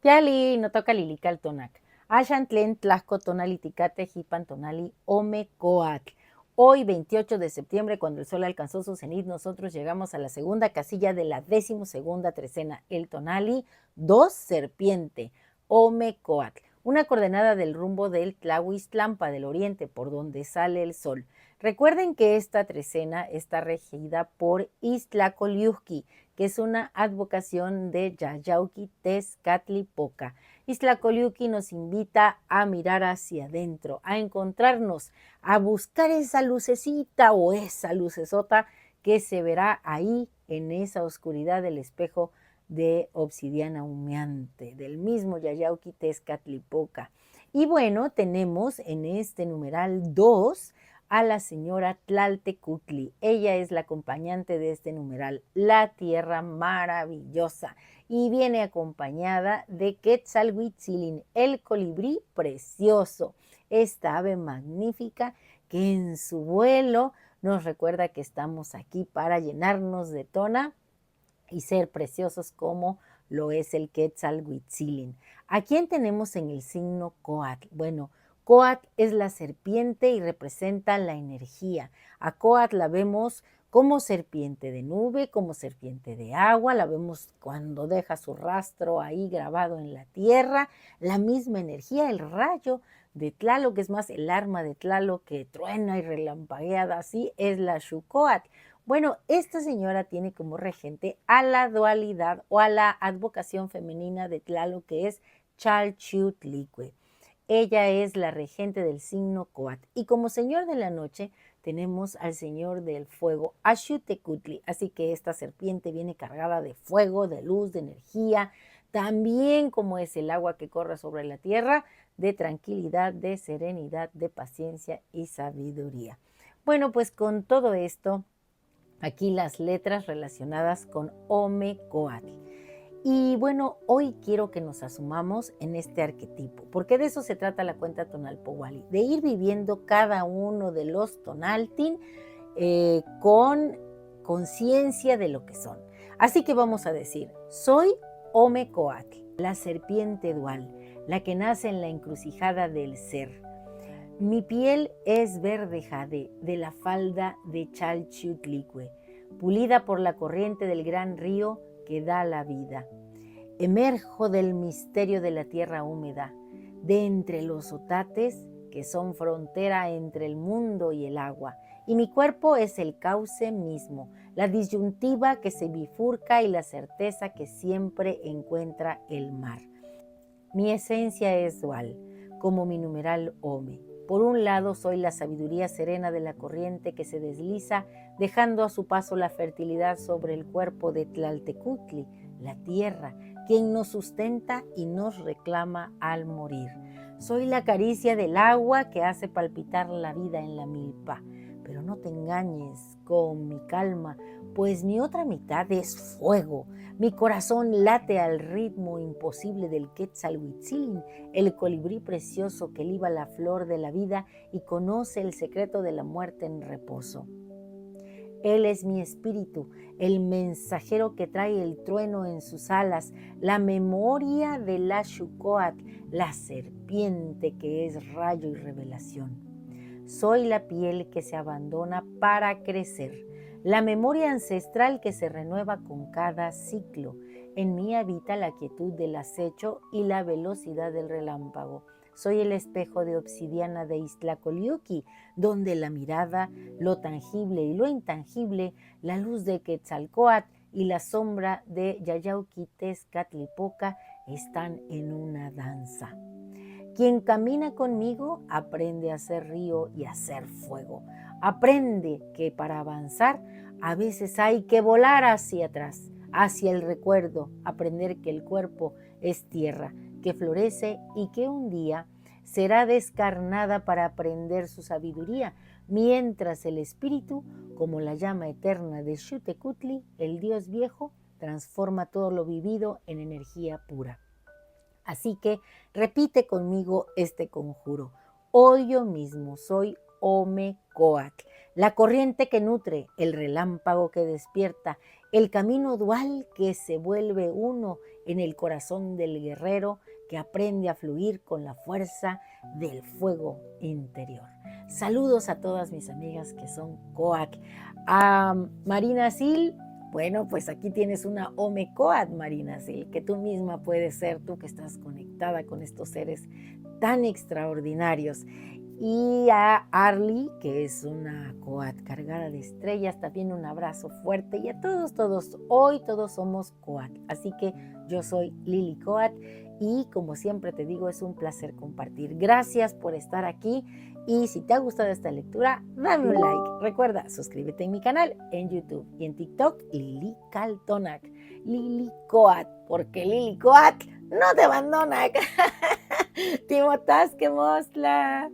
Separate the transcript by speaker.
Speaker 1: Yali, no toca lilical tonac. Ashantlen tlasco tonaliticate jipan tonali ome coatl. Hoy, 28 de septiembre, cuando el sol alcanzó su cenit, nosotros llegamos a la segunda casilla de la 12ª trecena, el tonali 2 serpiente, ome coatl. Una coordenada del rumbo del Tlahuistlampa del oriente, por donde sale el sol. Recuerden que esta trecena está regida por Iztlacoliuhqui, que es una advocación de Yayauqui Tezcatlipoca. Iztlacoliuhqui nos invita a mirar hacia adentro, a encontrarnos, a buscar esa lucecita o esa lucesota que se verá ahí en esa oscuridad del espejo de obsidiana humeante, del mismo Yayauqui Tezcatlipoca. Y bueno, tenemos en este numeral 2 a la señora Tlaltecutli. Ella es la acompañante de este numeral, la tierra maravillosa, y viene acompañada de Quetzalhuitzilin, el colibrí precioso, esta ave magnífica que en su vuelo nos recuerda que estamos aquí para llenarnos de tona y ser preciosos como lo es el Quetzalhuitzilin. ¿A quién tenemos en el signo Coatl? Bueno, Coatl es la serpiente y representa la energía. A Coatl la vemos como serpiente de nube, como serpiente de agua, la vemos cuando deja su rastro ahí grabado en la tierra, la misma energía, el rayo de Tlaloc, es más, el arma de Tlaloc que truena y relampagueada, así es la Xucoatl. Bueno, esta señora tiene como regente a la dualidad o a la advocación femenina de Tlaloc, que es Chalchiutlicue. Ella es la regente del signo Coatl. Y como señor de la noche tenemos al señor del fuego, Axutecutli. Así que esta serpiente viene cargada de fuego, de luz, de energía, también como es el agua que corre sobre la tierra, de tranquilidad, de serenidad, de paciencia y sabiduría. Bueno, pues con todo esto, aquí las letras relacionadas con Omecoatl. Y bueno, hoy quiero que nos asumamos en este arquetipo, porque de eso se trata la cuenta Tonalpowali, de ir viviendo cada uno de los Tonaltin con conciencia de lo que son. Así que vamos a decir, soy Omecoatl, la serpiente dual, la que nace en la encrucijada del ser. Mi piel es verde jade de la falda de Chalchiutlicue, pulida por la corriente del gran río que da la vida. Emerjo del misterio de la tierra húmeda, de entre los otates que son frontera entre el mundo y el agua, y mi cuerpo es el cauce mismo, la disyuntiva que se bifurca y la certeza que siempre encuentra el mar. Mi esencia es dual, como mi numeral Ome. Por un lado soy la sabiduría serena de la corriente que se desliza, dejando a su paso la fertilidad sobre el cuerpo de Tlaltecutli, la tierra, quien nos sustenta y nos reclama al morir. Soy la caricia del agua que hace palpitar la vida en la milpa. Pero no te engañes con mi calma, pues mi otra mitad es fuego. Mi corazón late al ritmo imposible del Quetzalhuitzilin, el colibrí precioso que liba la flor de la vida y conoce el secreto de la muerte en reposo. Él es mi espíritu, el mensajero que trae el trueno en sus alas, la memoria de la Xucoatl, la serpiente que es rayo y revelación. Soy la piel que se abandona para crecer, la memoria ancestral que se renueva con cada ciclo. En mí habita la quietud del acecho y la velocidad del relámpago. Soy el espejo de obsidiana de Iztlacoliuhqui, donde la mirada, lo tangible y lo intangible, la luz de Quetzalcóatl y la sombra de Yayauqui Tezcatlipoca están en una danza. Quien camina conmigo aprende a ser río y a ser fuego. Aprende que para avanzar a veces hay que volar hacia atrás, hacia el recuerdo, aprender que el cuerpo es tierra, que florece y que un día será descarnada para aprender su sabiduría, mientras el espíritu, como la llama eterna de Xutecutli, el dios viejo, transforma todo lo vivido en energía pura. Así que repite conmigo este conjuro. Hoy yo mismo soy Omecoatl, la corriente que nutre, el relámpago que despierta, el camino dual que se vuelve uno en el corazón del guerrero que aprende a fluir con la fuerza del fuego interior. Saludos a todas mis amigas que son Coac. A Marina Sil, bueno, pues aquí tienes una Omecoat, Marina Sil, que tú misma puedes ser, tú que estás conectada con estos seres tan extraordinarios. Y a Arlie, que es una Coat cargada de estrellas, también un abrazo fuerte. Y a todos, hoy todos somos Coat. Así que yo soy Lili Coat y como siempre te digo, es un placer compartir. Gracias por estar aquí y si te ha gustado esta lectura, dame un like. Recuerda, suscríbete en mi canal en YouTube y en TikTok, Lili Caltonac. Lili Coat, porque Lili Coat no te abandona. Timotasque Mosla.